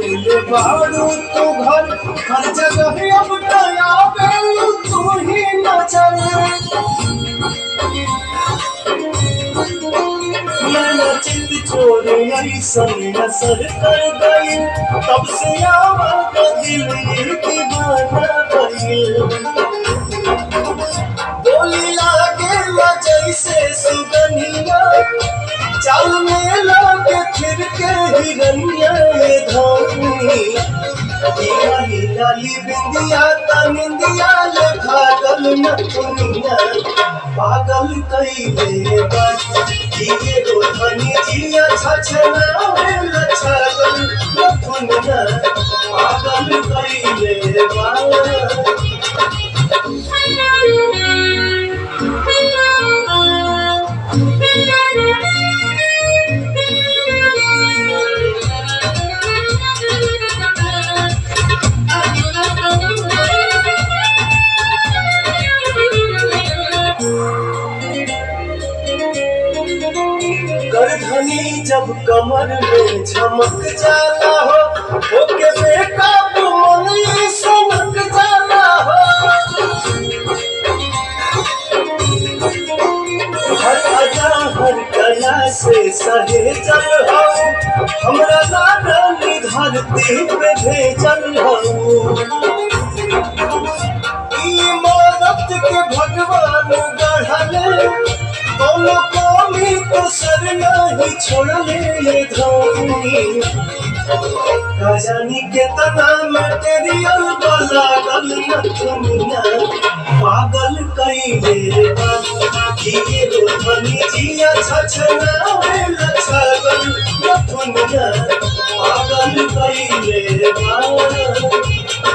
ले बारू तो घर हर जगह अब नया तू ही नजर चित चोर ऐसन असर कर गई तब से आवाज दिल दीवाना गई बोली लागे जैसे सुगनिया चाल में लागे फिर के हिरनिया धानी लाली बिंदिया तनिंदिया ले भागल न दुनिया पागल कइले बात ये रोधनी जिया छछना में छगल न दुनिया पागल कइले बात गर्दनी जब कमर में झमक जाला हो ओके बेकाबू मन सनक जाला हो हर अदा हर कला से सहेजल हो हमरा नानी धरती पे भेजल हो इमारत के भगवान गढ़ले बोलो कोमी तो सर नहीं छोड़ले ये धोनी जानी के तना मटेरियल वाला गल न दुनिया पागल कइले बात ये रोधनी जिया छछना में छगल न दुनिया पागल कइले बात